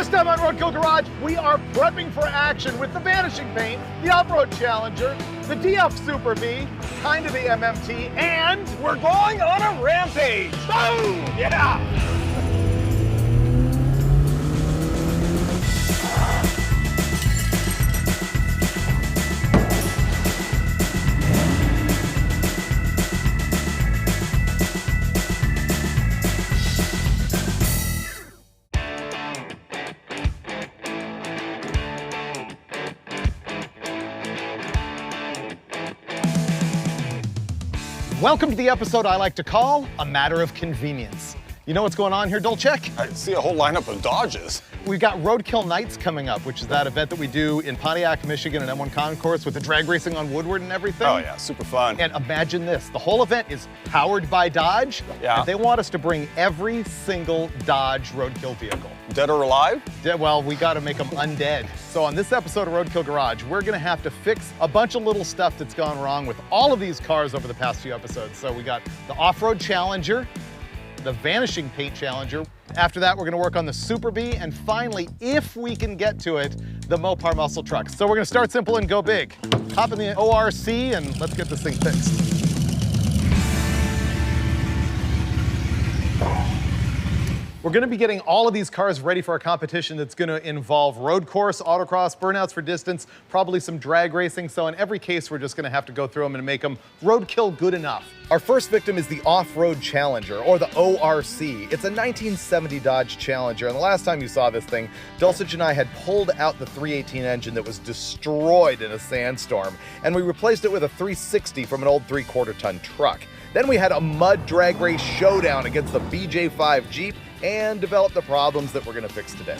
This time on Roadkill Garage, we are prepping for action with the Vanishing Paint, the Off-Road Challenger, the DF Super B, kind of the MMT, and we're going on a rampage. boom! Yeah. Welcome to the episode I like to call A Matter of Convenience. You know what's going on here, Dulcich? I see a whole lineup of Dodges. We've got Roadkill Nights coming up, which is that event that we do in Pontiac, Michigan, an M1 concourse with the drag racing on Woodward and everything. Oh yeah, super fun. And imagine this, the whole event is powered by Dodge, Yeah. and they want us to bring every single Dodge Roadkill vehicle. Dead or alive? Well, we gotta make them undead. So on this episode of Roadkill Garage, we're gonna have to fix a bunch of little stuff that's gone wrong with all of these cars over the past few episodes. So we got the Off-Road Challenger, the Vanishing Paint Challenger. After that, we're gonna work on the Super B, and finally, if we can get to it, the Mopar muscle truck. So we're gonna start simple and go big. Hop in the ORC and let's get this thing fixed. We're gonna be getting all of these cars ready for a competition that's gonna involve road course, autocross, burnouts for distance, probably some drag racing. So in every case, we're just gonna have to go through them and make them roadkill good enough. Our first victim is the Off-Road Challenger, or the ORC. It's a 1970 Dodge Challenger, and the last time you saw this thing, Dulcich and I had pulled out the 318 engine that was destroyed in a sandstorm, and we replaced it with a 360 from an old 3/4 ton truck. Then we had a mud drag race showdown against the BJ5 Jeep, and develop the problems that we're gonna fix today.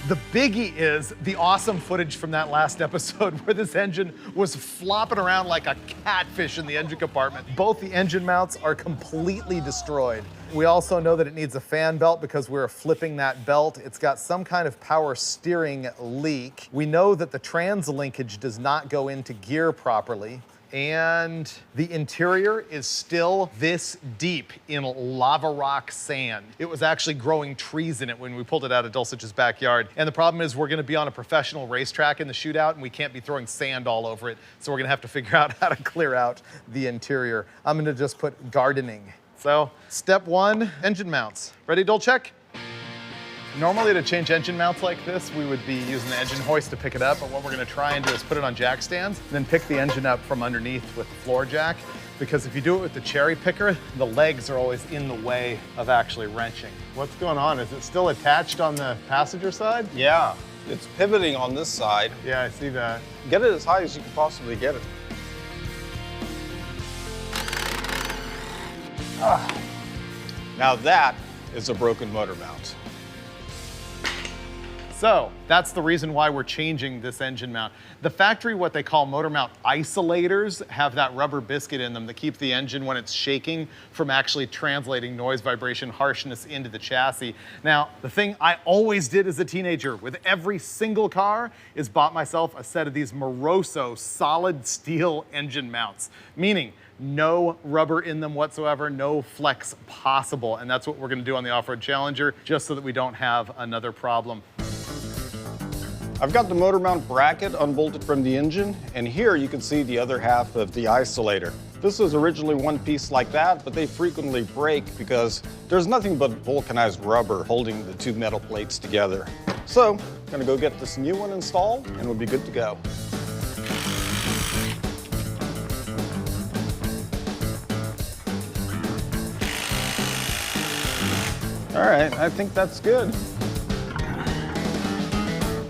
The biggie is the awesome footage from that last episode where this engine was flopping around like a catfish in the engine compartment. Both the engine mounts are completely destroyed. We also know that it needs a fan belt because we're flipping that belt. It's got some kind of power steering leak. We know that the trans linkage does not go into gear properly. And the interior is still this deep in lava rock sand. It was actually growing trees in it when we pulled it out of Dulcich's backyard. And the problem is we're gonna be on a professional racetrack in the shootout and we can't be throwing sand all over it. So we're gonna have to figure out how to clear out the interior. I'm gonna just put gardening. So step one, engine mounts. Ready, Dulcich? Normally to change engine mounts like this, we would be using the engine hoist to pick it up, but what we're gonna try and do is put it on jack stands, and then pick the engine up from underneath with the floor jack, because if you do it with the cherry picker, the legs are always in the way of actually wrenching. What's going on? Is it still attached on the passenger side? Yeah, it's pivoting on this side. Yeah, I see that. Get it as high as you can possibly get it. Now that is a broken motor mount. So that's the reason why we're changing this engine mount. The factory, what they call motor mount isolators, have that rubber biscuit in them that keep the engine, when it's shaking, from actually translating noise, vibration, harshness into the chassis. Now, the thing I always did as a teenager with every single car is bought myself a set of these Moroso solid steel engine mounts, meaning no rubber in them whatsoever, no flex possible. And that's what we're gonna do on the Off-Road Challenger, just so that we don't have another problem. I've got the motor mount bracket unbolted from the engine, and here you can see the other half of the isolator. This was originally one piece like that, but they frequently break because there's nothing but vulcanized rubber holding the two metal plates together. So, I'm gonna go get this new one installed, and we'll be good to go. All right, I think that's good.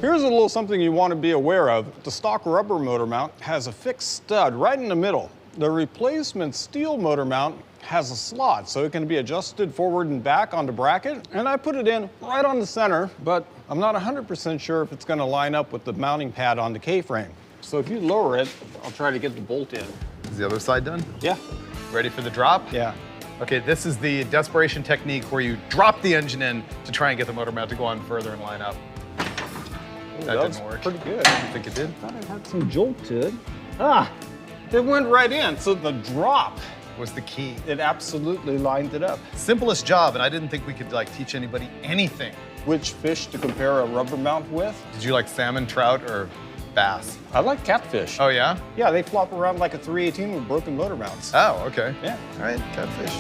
Here's a little something you want to be aware of. The stock rubber motor mount has a fixed stud right in the middle. The replacement steel motor mount has a slot, so it can be adjusted forward and back on the bracket. And I put it in right on the center, but I'm not 100% sure if it's going to line up with the mounting pad on the K-frame. So if you lower it, I'll try to get the bolt in. Is the other side done? Yeah. Ready for the drop? Yeah. Okay, this is the desperation technique where you drop the engine in to try and get the motor mount to go on further and line up. That didn't work. Pretty good. You think it did? I thought it had some jolt to it. Ah, it went right in. So the drop was the key. It absolutely lined it up. Simplest job, and I didn't think we could like teach anybody anything. Which fish to compare a rubber mount with? Did you like salmon, trout, or bass? I like catfish. Oh yeah? Yeah, they flop around like a 318 with broken motor mounts. Oh, okay. Yeah. All right, catfish.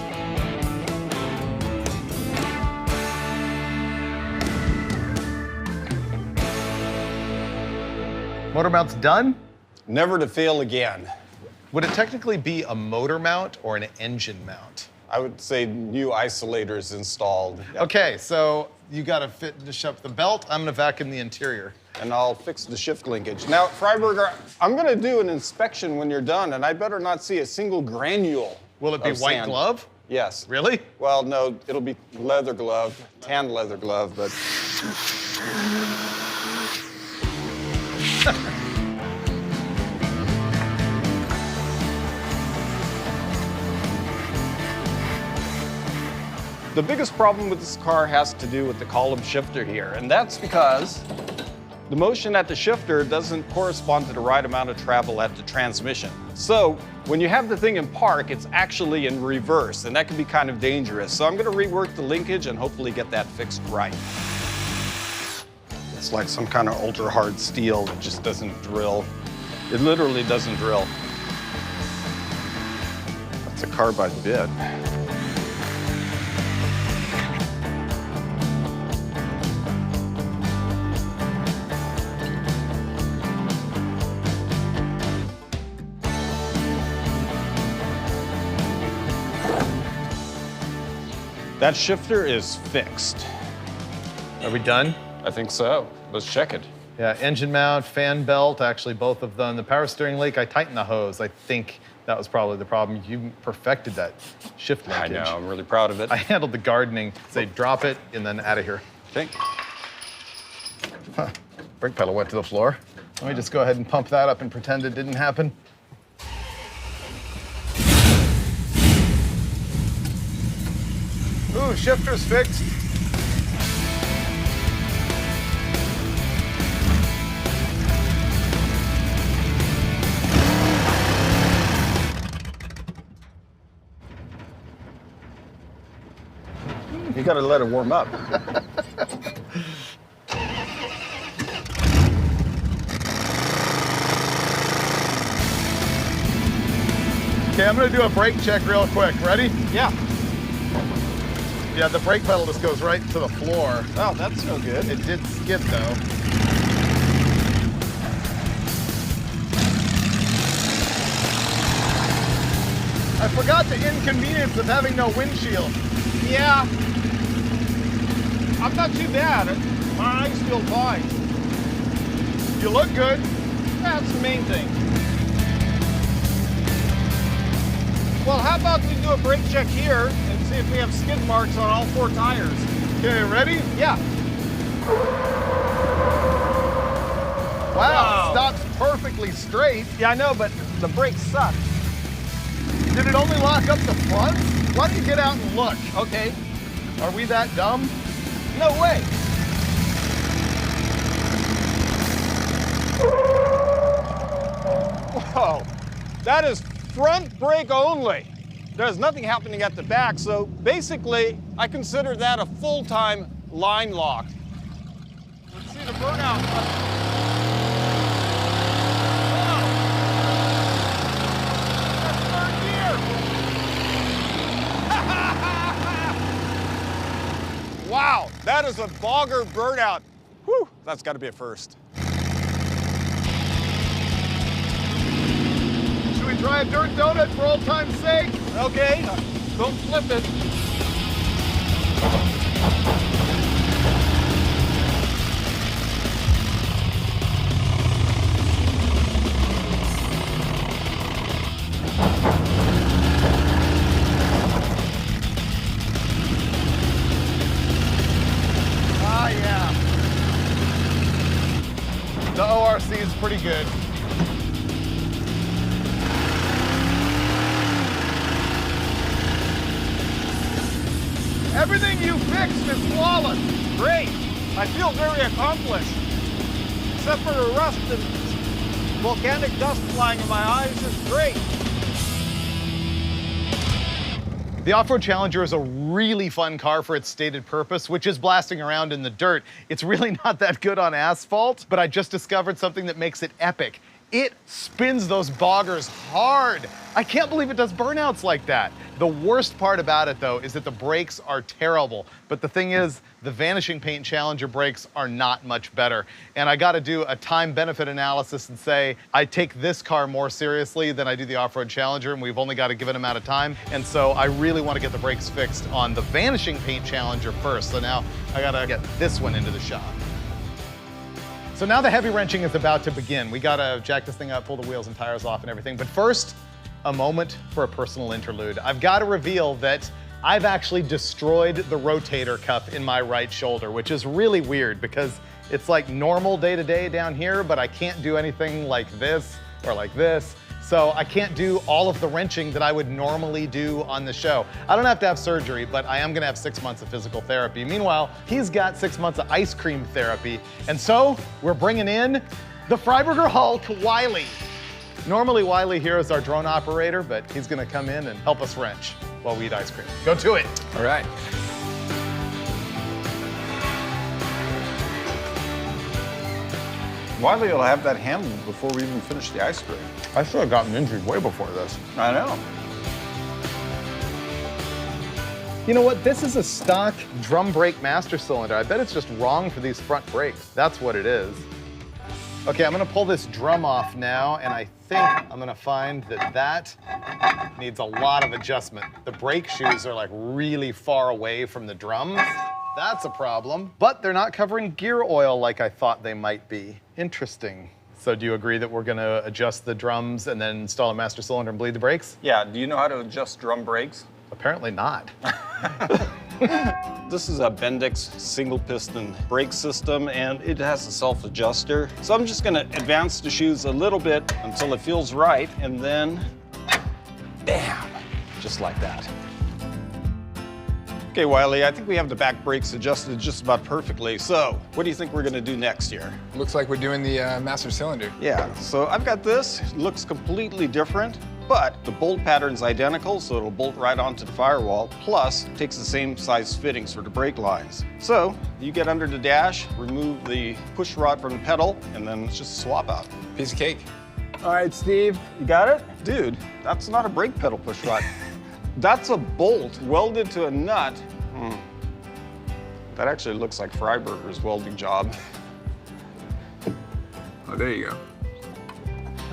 Motor mount's done? Never to fail again. Would it technically be a motor mount or an engine mount? I would say new isolators installed. Okay, so you gotta finish up the belt. I'm gonna vacuum the interior. And I'll fix the shift linkage. Now, Freiburger, I'm gonna do an inspection when you're done, and I better not see a single granule. Will it be of white sand. glove? Yes. Really? Well, no, it'll be leather glove, tan leather glove, but. The biggest problem with this car has to do with the column shifter here, and that's because the motion at the shifter doesn't correspond to the right amount of travel at the transmission. So when you have the thing in park, it's actually in reverse, and that can be kind of dangerous. So I'm gonna rework the linkage and hopefully get that fixed right. It's like some kind of ultra hard steel that just doesn't drill. It literally doesn't drill. That's a carbide bit. That shifter is fixed. Are we done? I think so. Let's check it. Yeah, engine mount, fan belt, actually both of them. The power steering leak, I tightened the hose. I think that was probably the problem. You perfected that shift linkage. I know, I'm really proud of it. I handled the gardening. Say drop it and then out of here. Okay. Huh. Brake pedal went to the floor. Let me just go ahead and pump that up and pretend it didn't happen. Ooh, shifter's fixed. You gotta let it warm up. Okay, I'm gonna do a brake check real quick. Ready? Yeah. Yeah, the brake pedal just goes right to the floor. Oh, that's no good. It did skid though. I forgot the inconvenience of having no windshield. Yeah. I'm not too bad. My eyes feel fine. You look good. That's the main thing. Well, how about we do a brake check here and see if we have skid marks on all 4 tires? Okay, ready? Yeah. Wow, stops perfectly straight. Yeah, I know, but the brakes suck. Did it only lock up the front? Why don't you get out and look? Okay. Are we that dumb? No way. Whoa, that is front brake only. There's nothing happening at the back, so basically, I consider that a full-time line lock. Let's see the burnout. Wow. That's 3rd gear. Wow, that is a bogger burnout. Whew, that's got to be a first. Should we try a dirt donut for old time's sake? Okay, don't flip it. Ah, yeah. The ORC is pretty good. Everything you fixed is flawless. Great. I feel very accomplished. Except for the rust and volcanic dust flying in my eyes is great. The Off-Road Challenger is a really fun car for its stated purpose, which is blasting around in the dirt. It's really not that good on asphalt, but I just discovered something that makes it epic. It spins those boggers hard. I can't believe it does burnouts like that. The worst part about it, though, is that the brakes are terrible. But the thing is, the Vanishing Paint Challenger brakes are not much better. And I gotta do a time-benefit analysis and say, I take this car more seriously than I do the Off-Road Challenger, and we've only got a given amount of time. And so I really wanna get the brakes fixed on the Vanishing Paint Challenger first. So now I gotta get this one into the shop. So now the heavy wrenching is about to begin. We gotta jack this thing up, pull the wheels and tires off and everything. But first, a moment for a personal interlude. I've gotta reveal that I've actually destroyed the rotator cuff in my right shoulder, which is really weird because it's like normal day-to-day down here, but I can't do anything like this or like this. So I can't do all of the wrenching that I would normally do on the show. I don't have to have surgery, but I am gonna have 6 months of physical therapy. Meanwhile, he's got 6 months of ice cream therapy. And so we're bringing in the Freiburger Hulk, Wiley. Normally Wiley here is our drone operator, but he's gonna come in and help us wrench while we eat ice cream. Go to it. All right. Wiley will have that handled before we even finish the ice cream. I should have gotten injured way before this. I know. You know what? This is a stock drum brake master cylinder. I bet it's just wrong for these front brakes. That's what it is. Okay, I'm gonna pull this drum off now, and I think I'm gonna find that that needs a lot of adjustment. The brake shoes are like really far away from the drums. That's a problem. But they're not covering gear oil like I thought they might be. Interesting. So do you agree that we're gonna adjust the drums and then install a master cylinder and bleed the brakes? Yeah, do you know how to adjust drum brakes? Apparently not. This is a Bendix single piston brake system and it has a self-adjuster. So I'm just gonna advance the shoes a little bit until it feels right and then, bam, just like that. Okay, Wiley, I think we have the back brakes adjusted just about perfectly. So what do you think we're gonna do next here? Looks like we're doing the master cylinder. Yeah, so I've got this. It looks completely different, but the bolt pattern's identical, so it'll bolt right onto the firewall, plus takes the same size fittings for the brake lines. So you get under the dash, remove the push rod from the pedal, and then it's just a swap out. Piece of cake. All right, Steve, you got it? Dude, that's not a brake pedal push rod. That's a bolt welded to a nut. That actually looks like Freiburger's welding job. Oh, there you go.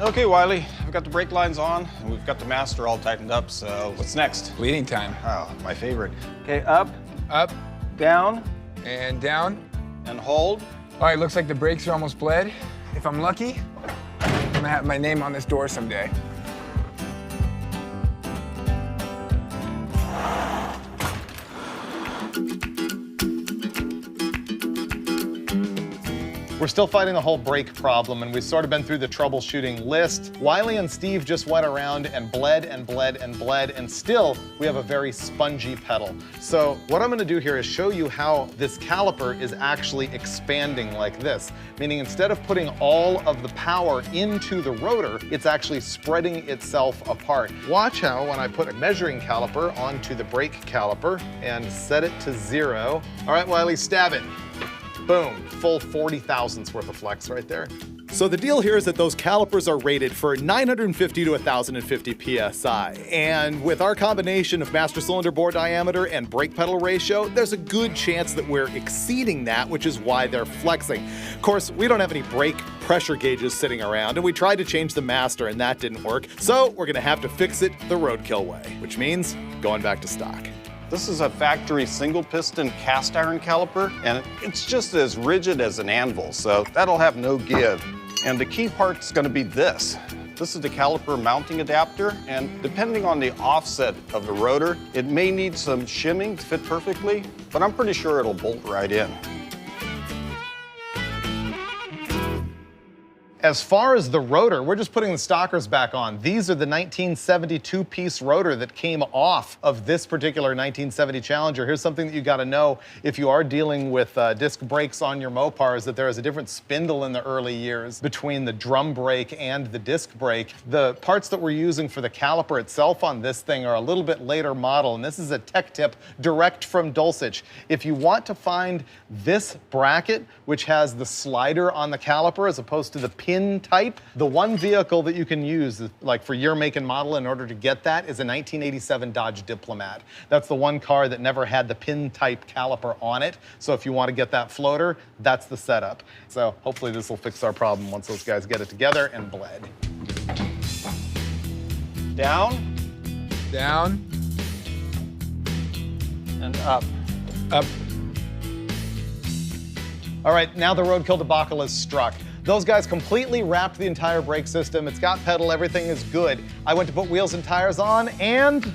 Okay, Wiley, I've got the brake lines on, and we've got the master all tightened up, so what's next? Bleeding time. Oh, my favorite. Okay, up, Up down, and down. and hold. All right, looks like the brakes are almost bled. If I'm lucky, I'm gonna have my name on this door someday. We're still fighting the whole brake problem, and we've sort of been through the troubleshooting list. Wiley and Steve just went around and bled and bled and bled, and still we have a very spongy pedal. So what I'm gonna do here is show you how this caliper is actually expanding like this, meaning instead of putting all of the power into the rotor, it's actually spreading itself apart. Watch how when I put a measuring caliper onto the brake caliper and set it to 0. All right, Wiley, stab it. Boom, full 40 thousandths worth of flex right there. So the deal here is that those calipers are rated for 950 to 1050 PSI. And with our combination of master cylinder bore diameter and brake pedal ratio, there's a good chance that we're exceeding that, which is why they're flexing. Of course, we don't have any brake pressure gauges sitting around, and we tried to change the master and that didn't work. So we're gonna have to fix it the Roadkill way, which means going back to stock. This is a factory single piston cast iron caliper, and it's just as rigid as an anvil, so that'll have no give. And the key part's gonna be this. This is the caliper mounting adapter, and depending on the offset of the rotor, it may need some shimming to fit perfectly, but I'm pretty sure it'll bolt right in. As far as the rotor, we're just putting the stockers back on. These are the 1972-piece rotor that came off of this particular 1970 Challenger. Here's something that you gotta know if you are dealing with disc brakes on your Mopar, is that there is a different spindle in the early years between the drum brake and the disc brake. The parts that we're using for the caliper itself on this thing are a little bit later model, and this is a tech tip direct from Dulcich. If you want to find this bracket, which has the slider on the caliper as opposed to the pin type, the one vehicle that you can use, like for your make and model, in order to get that is a 1987 Dodge Diplomat. That's the one car that never had the pin type caliper on it. So if you want to get that floater, that's the setup. So hopefully this will fix our problem once those guys get it together and bled. Down. Down. And up. Up. All right, now the Roadkill debacle is struck. Those guys completely wrapped the entire brake system. It's got pedal, everything is good. I went to put wheels and tires on, and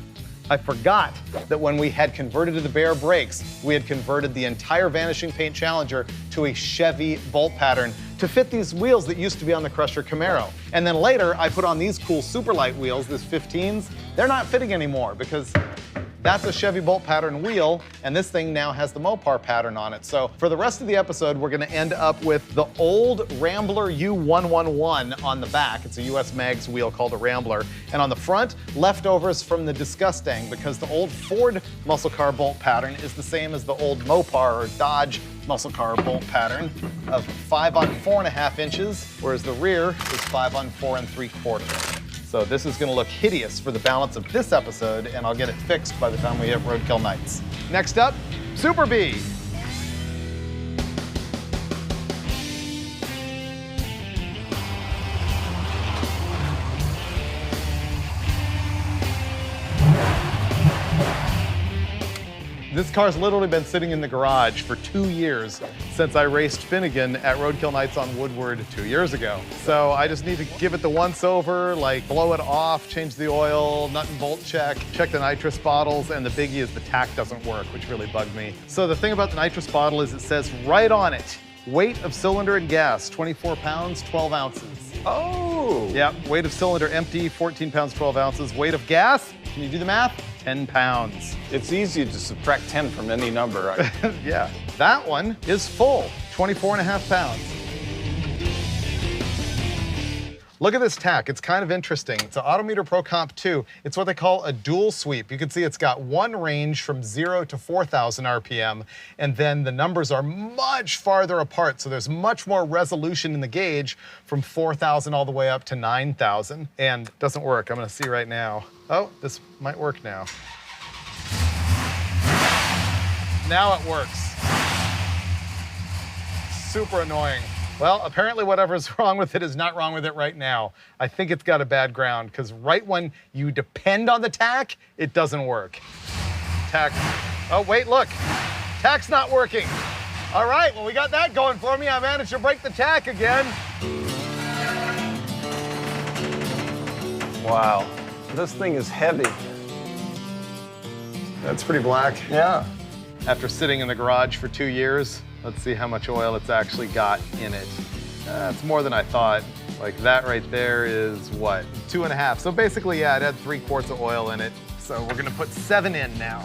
I forgot that when we had converted to the bare brakes, we had converted the entire Vanishing Paint Challenger to a Chevy bolt pattern to fit these wheels that used to be on the Crusher Camaro. And then later, I put on these cool Superlight wheels, this 15s. They're not fitting anymore because that's a Chevy bolt pattern wheel, and this thing now has the Mopar pattern on it. So for the rest of the episode, we're gonna end up with the old Rambler U111 on the back. It's a US Mags wheel called a Rambler. And on the front, leftovers from the Disgusting, because the old Ford muscle car bolt pattern is the same as the old Mopar or Dodge muscle car bolt pattern of 5 on 4.5 inches, whereas the rear is 5 on 4 3/4. So this is gonna look hideous for the balance of this episode, and I'll get it fixed by the time we hit Roadkill Nights. Next up, Super B. This car's literally been sitting in the garage for 2 years since I raced Finnegan at Roadkill Nights on Woodward 2 years ago. So I just need to give it the once over, like blow it off, change the oil, nut and bolt check the nitrous bottles, and the biggie is the tack doesn't work, which really bugged me. So the thing about the nitrous bottle is it says right on it, weight of cylinder and gas, 24 pounds, 12 ounces. Oh. Yep, weight of cylinder empty, 14 pounds, 12 ounces. Weight of gas, can you do the math? 10 pounds. It's easy to subtract 10 from any number. Yeah, that one is full, 24.5 pounds. Look at this tack, it's kind of interesting. It's an Autometer Pro Comp 2. It's what they call a dual sweep. You can see it's got one range from 0 to 4,000 RPM, and then the numbers are much farther apart, so there's much more resolution in the gauge from 4,000 all the way up to 9,000, and it doesn't work. I'm gonna see right now. Oh, this might work now. Now it works. Super annoying. Well, apparently whatever's wrong with it is not wrong with it right now. I think it's got a bad ground, because right when you depend on the tack, it doesn't work. Tack, oh wait, look, tack's not working. All right, well we got that going for me. I managed to break the tack again. Wow, this thing is heavy. That's pretty black. Yeah. After sitting in the garage for 2 years, let's see how much oil it's actually got in it. It's more than I thought. Like that right there is what? 2.5. So basically, yeah, it had 3 quarts of oil in it. So we're gonna put 7 in now.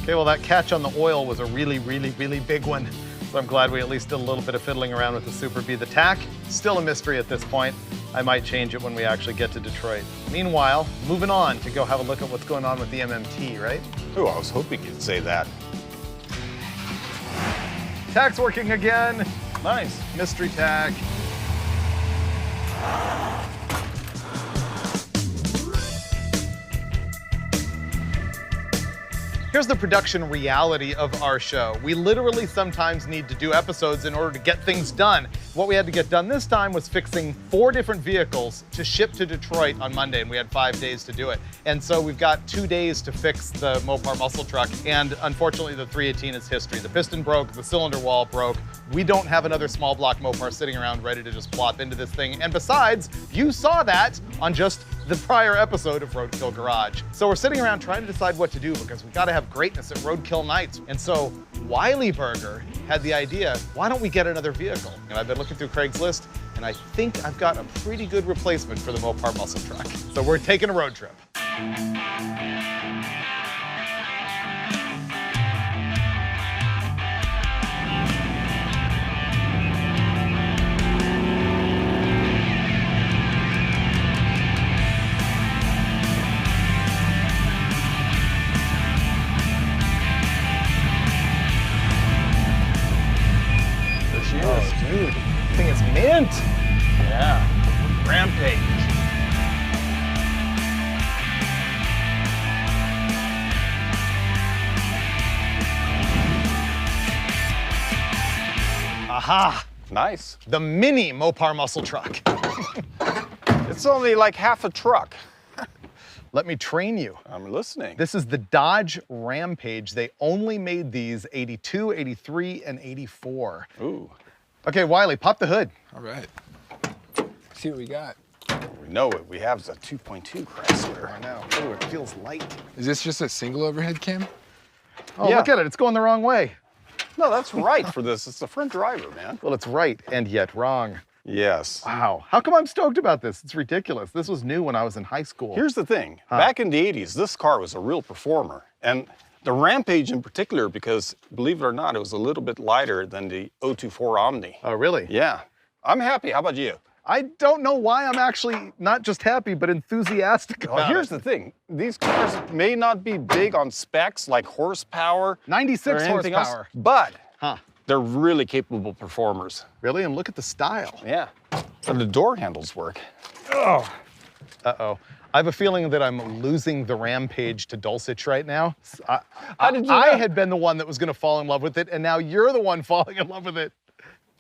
Okay, well that catch on the oil was a really, really, really big one. So I'm glad we at least did a little bit of fiddling around with the Super B. The tack, still a mystery at this point. I might change it when we actually get to Detroit. Meanwhile, moving on to go have a look at what's going on with the MMT, right? Oh, I was hoping you'd say that. Tack's working again. Nice, mystery tack. Here's the production reality of our show. We literally sometimes need to do episodes in order to get things done. What we had to get done this time was fixing 4 different vehicles to ship to Detroit on Monday, and we had 5 days to do it. And so we've got 2 days to fix the Mopar muscle truck, and unfortunately the 318 is history. The piston broke, the cylinder wall broke. We don't have another small block Mopar sitting around ready to just plop into this thing. And besides, you saw that on just the prior episode of Roadkill Garage. So we're sitting around trying to decide what to do, because we gotta have greatness at Roadkill Nights. And so Wiley Burger had the idea, why don't we get another vehicle? And I've been looking through Craigslist, and I think I've got a pretty good replacement for the Mopar muscle truck. So we're taking a road trip. Dude, this thing is mint. Yeah. Rampage. Aha! Nice. The mini Mopar muscle truck. It's only like half a truck. Let me train you. I'm listening. This is the Dodge Rampage. They only made these 82, 83, and 84. Ooh. Okay, Wiley, pop the hood. All right. See what we got. We know it. We have a 2.2 Chrysler. I know. Ooh, it feels light. Is this just a single overhead cam? Oh, Yeah. look at it. It's going the wrong way. No, that's right for this. It's the front driver, man. Well, it's right and yet wrong. Yes. Wow. How come I'm stoked about this? It's ridiculous. This was new when I was in high school. Here's the thing. Back in the 80s, this car was a real performer. And the Rampage in particular, because believe it or not, it was a little bit lighter than the 024 Omni. Oh, really? Yeah. I'm happy. How about you? I don't know why I'm actually not just happy, but enthusiastic about Well, here's it. the thing. These cars may not be big on specs like horsepower. 96 or anything else, horsepower. but Huh. they're really capable performers. Really? And look at the style. Yeah. And the door handles work. Oh. Uh-oh. I have a feeling that I'm losing the Rampage to Dulcich right now. How did you I know? had been the one that was going to fall in love with it, and now you're the one falling in love with it.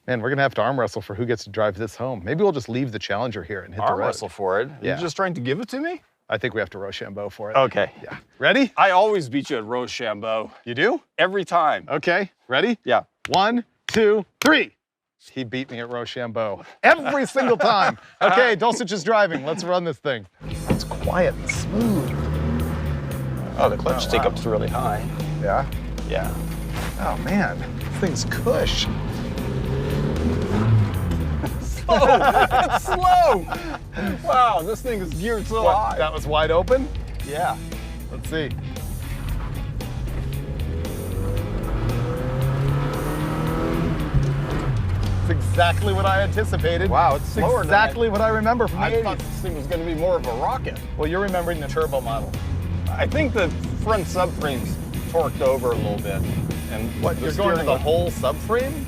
Man, we're going to have to arm wrestle for who gets to drive this home. Maybe we'll just leave the Challenger here and hit the Arm road. wrestle for it. Yeah. You're just trying to give it to me? I think we have to Rochambeau for it. Okay. Yeah. Ready? I always beat you at Rochambeau. You do? Every time. Okay. Ready? Yeah. 1, 2, 3. He beat me at Rochambeau every single time. Okay, Dulcich is driving. Let's run this thing. It's quiet and smooth. Oh, the clutch take-up's really high. Yeah? Yeah. Oh, man. This thing's cush. It's slow! Wow, this thing is geared so What, high. that was wide open? Yeah. Let's see. It's exactly what I anticipated. Wow, it's slower exactly what I remember from the I 80s. thought this thing was going to be more of a rocket. Well, you're remembering the turbo model. I think the front subframe's torqued over a little bit. And What, the you're going to steering the wheel- whole subframe?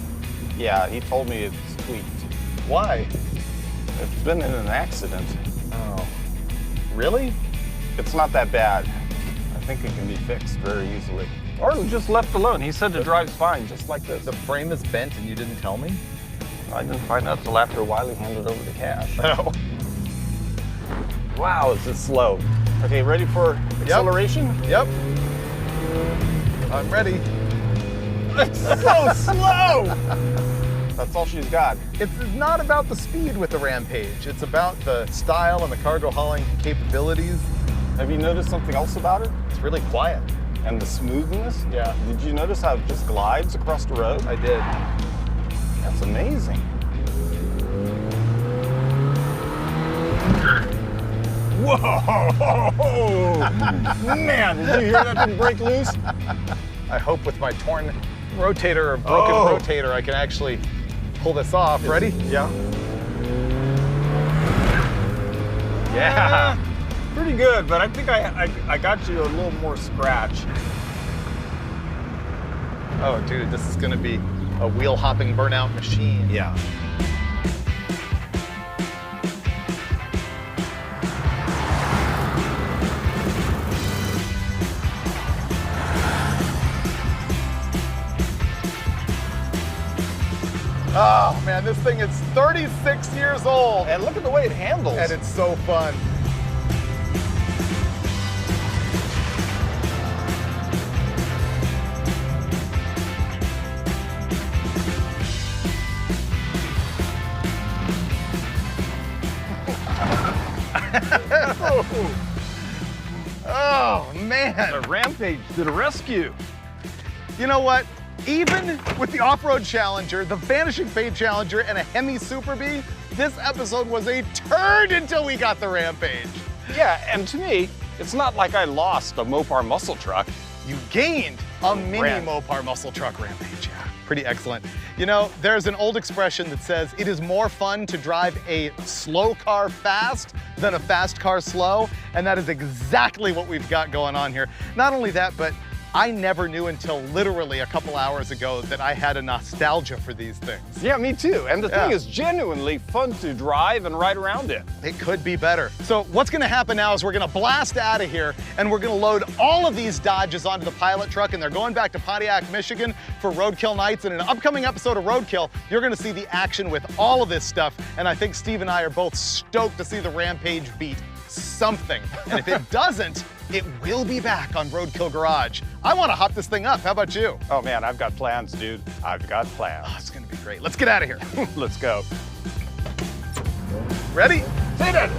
Yeah, he told me it's tweaked. Why? It's been in an accident. Oh. Really? It's not that bad. I think it can be fixed very easily. Or just left alone. He said it drives fine, just like this. The frame is bent and you didn't tell me? I didn't find out till after Wiley handed over the cash. No. Wow, is this slow? Okay, ready for acceleration? Yep. I'm ready. It's so slow! That's all she's got. It's not about the speed with the Rampage. It's about the style and the cargo hauling capabilities. Have you noticed something else about it? It's really quiet. And the smoothness? Yeah. Did you notice how it just glides across the road? I did. That's amazing. Whoa! Man, did you hear that thing break loose? I hope with my torn rotator or broken rotator, I can actually pull this off. Ready? Yeah. Yeah. Pretty good, but I think I got you a little more scratch. Oh, dude, this is gonna be a wheel hopping burnout machine. Yeah. Oh man, this thing is 36 years old. And look at the way it handles. And it's so fun. Oh man. The Rampage to the rescue. You know what? Even with the off-road Challenger, the Vanishing Paint Challenger, and a Hemi Super Bee, This episode was a turd until we got the Rampage. Yeah, and to me, it's not like I lost a Mopar muscle truck. You gained a mini Ran. Mopar muscle truck Rampage. Yeah, pretty excellent. You know, there's an old expression that says it is more fun to drive a slow car fast than a fast car slow, and that is exactly what we've got going on here. Not only that, but I never knew until literally a couple hours ago that I had a nostalgia for these things. Yeah, me too. And the thing is genuinely fun to drive and ride around in. It could be better. So what's gonna happen now is we're gonna blast out of here and we're gonna load all of these Dodges onto the pilot truck, and they're going back to Pontiac, Michigan for Roadkill Nights. And in an upcoming episode of Roadkill, you're gonna see the action with all of this stuff. And I think Steve and I are both stoked to see the Rampage beat something. And if it doesn't, it will be back on Roadkill Garage. I wanna hop this thing up, how about you? Oh man, I've got plans, dude. I've got plans. Oh, it's gonna be great. Let's get out of here. Let's go. Ready? Hit it!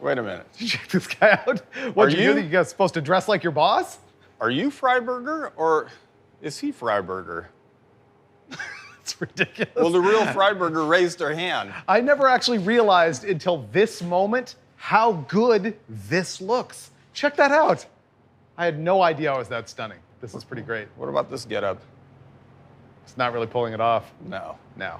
Wait a minute. Check this guy out. What'd you do? You guys supposed to dress like your boss? Are you Freiburger or is he Freiburger? It's ridiculous. Well, the real Freiburger raised her hand. I never actually realized until this moment how good this looks. Check that out. I had no idea I was that stunning. This is pretty great. What about this getup? It's not really pulling it off. No. No.